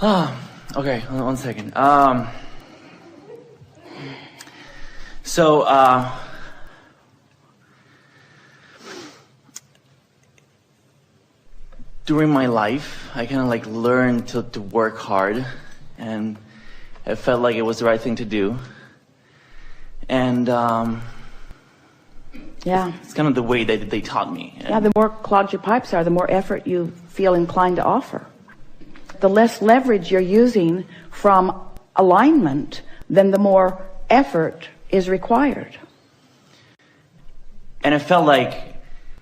Okay, one second. So, during my life, I kind of like learned to work hard, and it felt like it was the right thing to do. And yeah, it's kind of the way that they taught me. Yeah, the more clogged your pipes are, the more effort you feel inclined to offer. The less leverage you're using from alignment, then the more effort is required. And it felt like,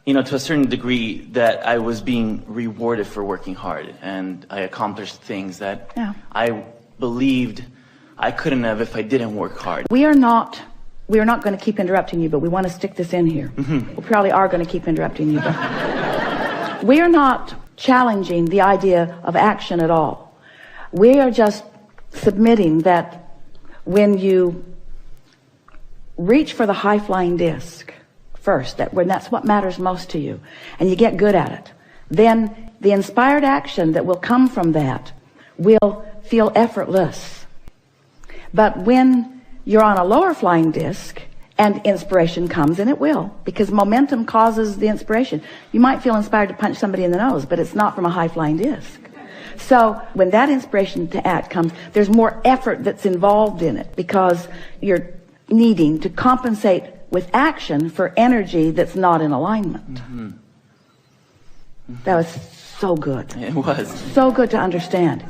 you know, to a certain degree, that I was being rewarded for working hard, and I accomplished things that I believed I couldn't have if I didn't work hard. We are not going to keep interrupting you, but we want to stick this in here. We probably are going to keep interrupting you, but we are not challenging the idea of action at all. We are just submitting that when you reach for the high-flying disc first, when that's what matters most to you, and you get good at it, then the inspired action that will come from that will feel effortless. But when you're on a lower flying disc and inspiration comes, and it will, because momentum causes the inspiration. You might feel inspired to punch somebody in the nose, but it's not from a high flying disc. So when that inspiration to act comes, there's more effort that's involved in it, because you're needing to compensate with action for energy that's not in alignment. That was so good. It was. So good to understand.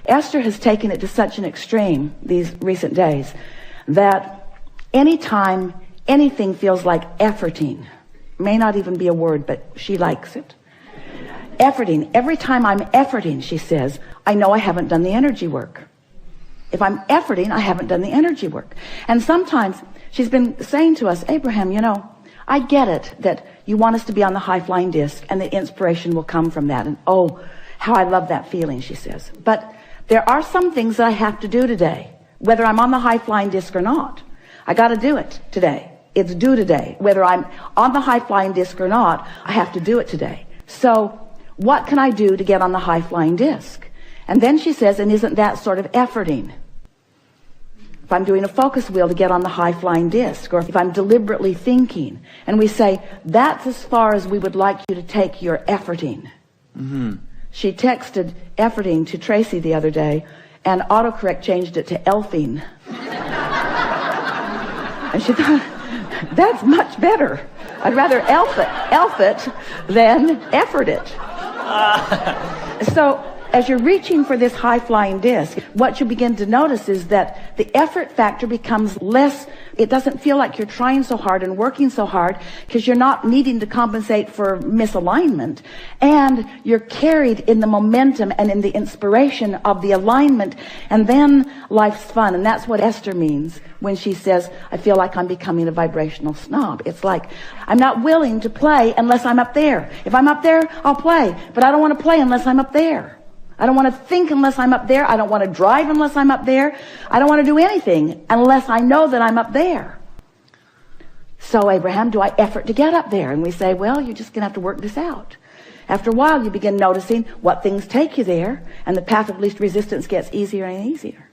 Esther has taken it to such an extreme these recent days that anytime anything feels like efforting, may not even be a word, but she likes it. Efforting. Every time I'm efforting, she says, I know I haven't done the energy work. If I'm efforting, I haven't done the energy work. And sometimes she's been saying to us, Abraham, you know, I get it that you want us to be on the high flying disc and the inspiration will come from that. And oh, how I love that feeling, she says. But there are some things that I have to do today, whether I'm on the high flying disc or not. I got to do it today. It's due today. Whether I'm on the high flying disc or not, I have to do it today. So what can I do to get on the high flying disc? And then she says, and isn't that sort of efforting? If I'm doing a focus wheel to get on the high flying disc, or if I'm deliberately thinking, and we say, that's as far as we would like you to take your efforting. She texted efforting to Tracy the other day, and autocorrect changed it to elfing. And she thought, that's much better. I'd rather elf it than effort it. So as you're reaching for this high-flying disc, what you begin to notice is that the effort factor becomes less. It doesn't feel like you're trying so hard and working so hard, because you're not needing to compensate for misalignment, and you're carried in the momentum and in the inspiration of the alignment, and then life's fun. And that's what Esther means when she says, I feel like I'm becoming a vibrational snob. It's like, I'm not willing to play unless I'm up there. If I'm up there, I'll play, but I don't want to play unless I'm up there. I don't want to think unless I'm up there. I don't want to drive unless I'm up there. I don't want to do anything unless I know that I'm up there. So, Abraham, do I effort to get up there? And we say, well, you're just going to have to work this out. After a while, you begin noticing what things take you there, and the path of least resistance gets easier and easier.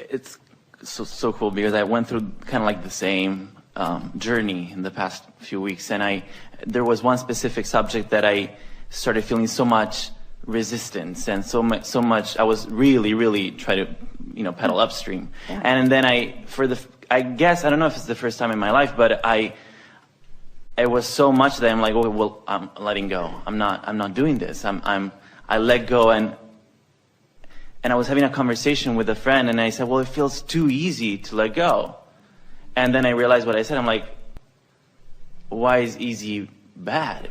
It's so cool, because I went through kind of like the same journey in the past few weeks, and there was one specific subject that I started feeling so much resistance and so much I was really trying to, you know, pedal upstream. And then I guess, I don't know if it's the first time in my life, but it was so much that I'm like, okay, well, I'm letting go. I'm not doing this. I let go, and I was having a conversation with a friend, and I said, well, it feels too easy to let go. And then I realized what I said. I'm like, why is easy bad?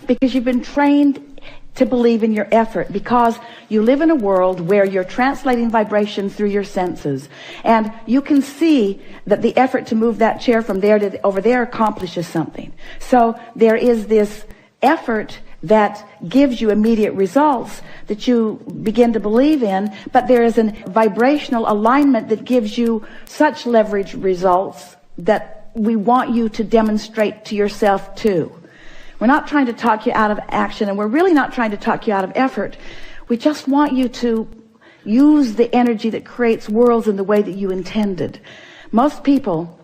Because you've been trained to believe in your effort, because you live in a world where you're translating vibration through your senses, and you can see that the effort to move that chair from there to over there accomplishes something. So there is this effort that gives you immediate results that you begin to believe in, but there is a vibrational alignment that gives you such leverage results that we want you to demonstrate to yourself too. We're not trying to talk you out of action, and we're really not trying to talk you out of effort. We just want you to use the energy that creates worlds in the way that you intended. Most people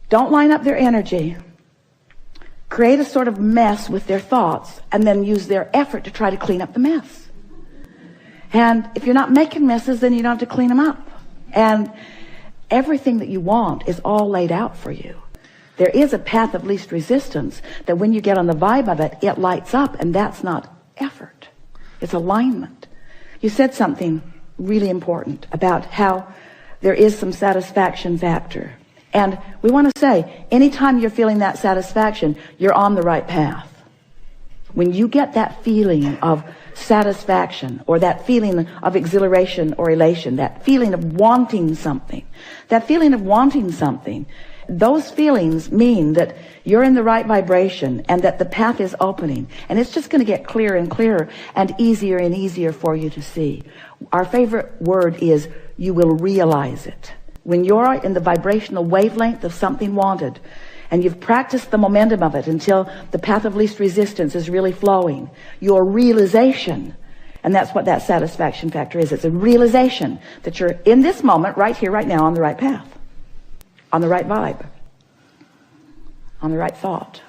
don't line up their energy, create a sort of mess with their thoughts, and then use their effort to try to clean up the mess. And if you're not making messes, then you don't have to clean them up. And everything that you want is all laid out for you. There is a path of least resistance that when you get on the vibe of it, it lights up, and that's not effort. It's alignment. You said something really important about how there is some satisfaction factor. And we want to say, anytime you're feeling that satisfaction, you're on the right path. When you get that feeling of satisfaction, or that feeling of exhilaration or elation, that feeling of wanting something, those feelings mean that you're in the right vibration and that the path is opening. And it's just going to get clearer and clearer and easier for you to see. Our favorite word is, you will realize it. When you're in the vibrational wavelength of something wanted, and you've practiced the momentum of it until the path of least resistance is really flowing, your realization, and that's what that satisfaction factor is. It's a realization that you're in this moment, right here, right now, on the right path, on the right vibe, on the right thought.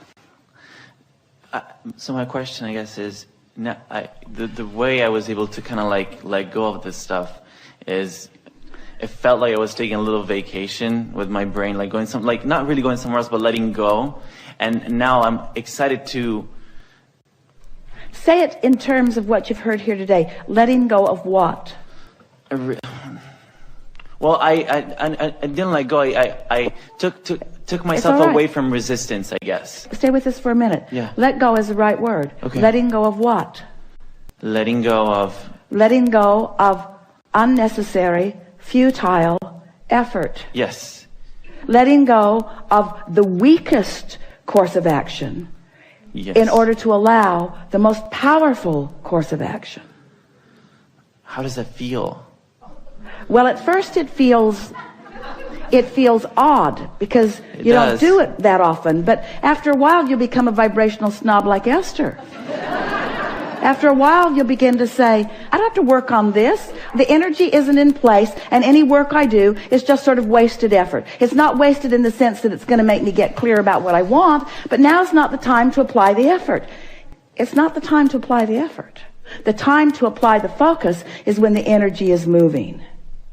So my question, I guess, is, the way I was able to kind of like let go of this stuff is, it felt like I was taking a little vacation with my brain, like going not really going somewhere else, but letting go. And now I'm excited to say it in terms of what you've heard here today. Letting go of what? Well, I didn't let go. I took myself away from resistance, I guess. Stay with us for a minute. Yeah. Let go is the right word. Okay. Letting go of what? Letting go of unnecessary, futile effort. Yes. Letting go of the weakest course of action, yes, in order to allow the most powerful course of action. How does that feel? Well, at first it feels odd because you don't do it that often, but after a while you'll become a vibrational snob like Esther. After a while you'll begin to say, I don't have to work on this. The energy isn't in place, and any work I do is just sort of wasted effort. It's not wasted in the sense that it's going to make me get clear about what I want, but now's not the time to apply the effort. It's not the time to apply the effort. The time to apply the focus is when the energy is moving.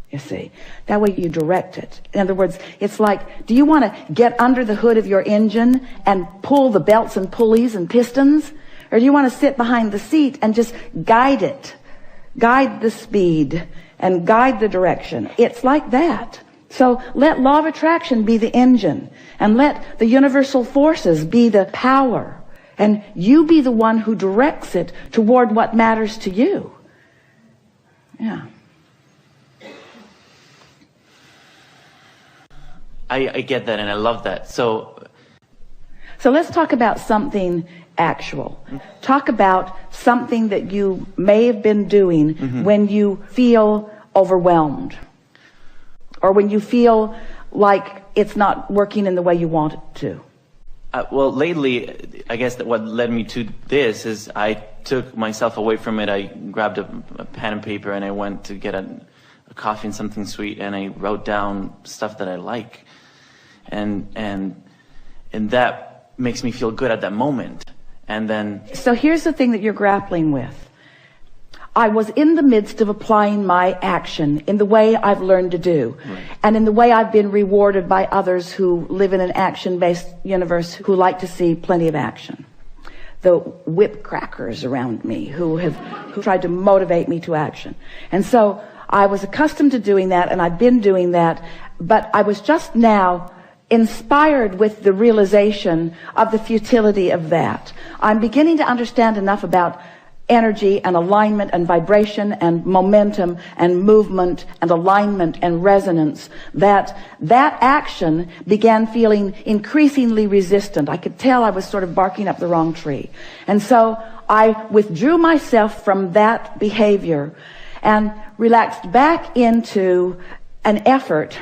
You see, that way you direct it. In other words, it's like, do you want to get under the hood of your engine and pull the belts and pulleys and pistons? Or do you want to sit behind the seat and just guide it? Guide the speed and guide the direction. It's like that. So let law of attraction be the engine, and let the universal forces be the power, and you be the one who directs it toward what matters to you. Yeah. I get that, and I love that. So let's talk about something actual. Talk about something that you may have been doing when you feel overwhelmed, or when you feel like it's not working in the way you want it to. Well, lately, I guess that what led me to this is I took myself away from it. I grabbed a pen and paper, and I went to get a coffee and something sweet, and I wrote down stuff that I like. And that makes me feel good at that moment. And then... So here's the thing that you're grappling with. I was in the midst of applying my action in the way I've learned to do. Right. And in the way I've been rewarded by others who live in an action-based universe, who like to see plenty of action. The whip crackers around me who tried to motivate me to action. And so I was accustomed to doing that, and I've been doing that, but I was just now inspired with the realization of the futility of that. I'm beginning to understand enough about energy and alignment and vibration and momentum and movement and alignment and resonance that action began feeling increasingly resistant. I could tell I was sort of barking up the wrong tree. And so I withdrew myself from that behavior and relaxed back into an effort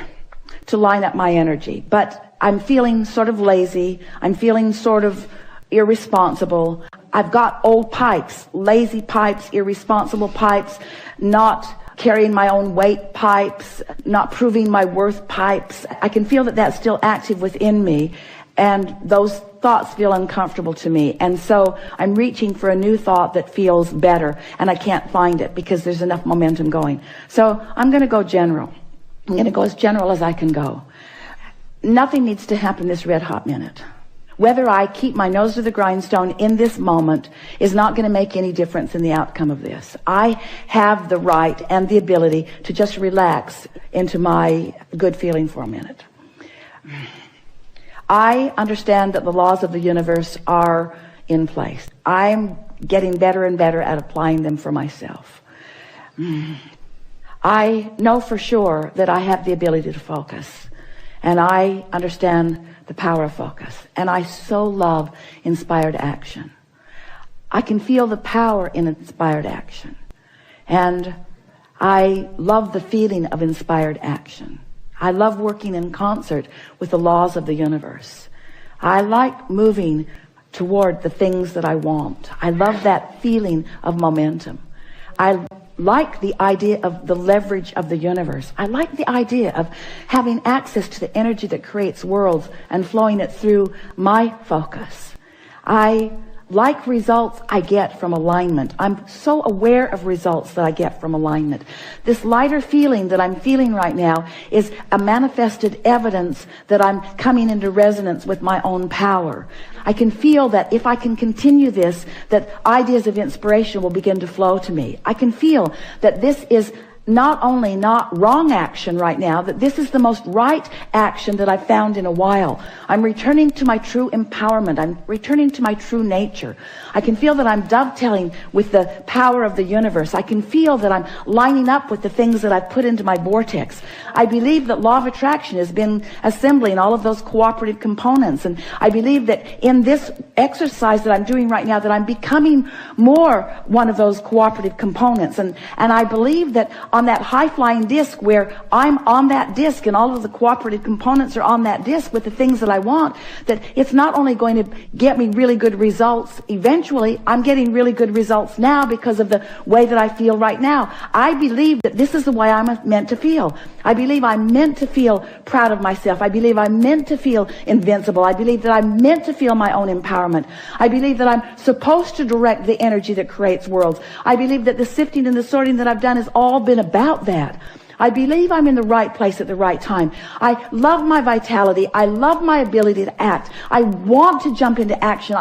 to line up my energy. But I'm feeling sort of lazy. I'm feeling sort of irresponsible. I've got old pipes, lazy pipes, irresponsible pipes, not carrying my own weight pipes, not proving my worth pipes. I can feel that that's still active within me, and those thoughts feel uncomfortable to me. And so I'm reaching for a new thought that feels better, and I can't find it because there's enough momentum going. So I'm going to go general. I'm going to go as general as I can go. Nothing needs to happen this red hot minute. Whether I keep my nose to the grindstone in this moment is not going to make any difference in the outcome of this. I have the right and the ability to just relax into my good feeling for a minute. I understand that the laws of the universe are in place. I'm getting better and better at applying them for myself. I know for sure that I have the ability to focus, and I understand the power of focus, and I so love inspired action. I can feel the power in inspired action, and I love the feeling of inspired action. I love working in concert with the laws of the universe. I like moving toward the things that I want. I love that feeling of momentum. I like the idea of the leverage of the universe. I like the idea of having access to the energy that creates worlds and flowing it through my focus. I like results I get from alignment. I'm so aware of results that I get from alignment. This lighter feeling that I'm feeling right now is a manifested evidence that I'm coming into resonance with my own power. I can feel that if I can continue this, that ideas of inspiration will begin to flow to me. I can feel that this is not only not wrong action right now, that this is the most right action that I've found in a while. I'm returning to my true empowerment. I'm returning to my true nature. I can feel that I'm dovetailing with the power of the universe. I can feel that I'm lining up with the things that I've put into my vortex. I believe that law of attraction has been assembling all of those cooperative components, and I believe that in this exercise that I'm doing right now, that I'm becoming more one of those cooperative components, and I believe that on that high-flying disc where I'm on that disc and all of the cooperative components are on that disc with the things that I want, that it's not only going to get me really good results eventually, I'm getting really good results now because of the way that I feel right now. I believe that this is the way I'm meant to feel. I believe I'm meant to feel proud of myself. I believe I'm meant to feel invincible. I believe that I'm meant to feel my own empowerment. I believe that I'm supposed to direct the energy that creates worlds. I believe that the sifting and the sorting that I've done has all been about that. I believe I'm in the right place at the right time. I love my vitality. I love my ability to act. I want to jump into action.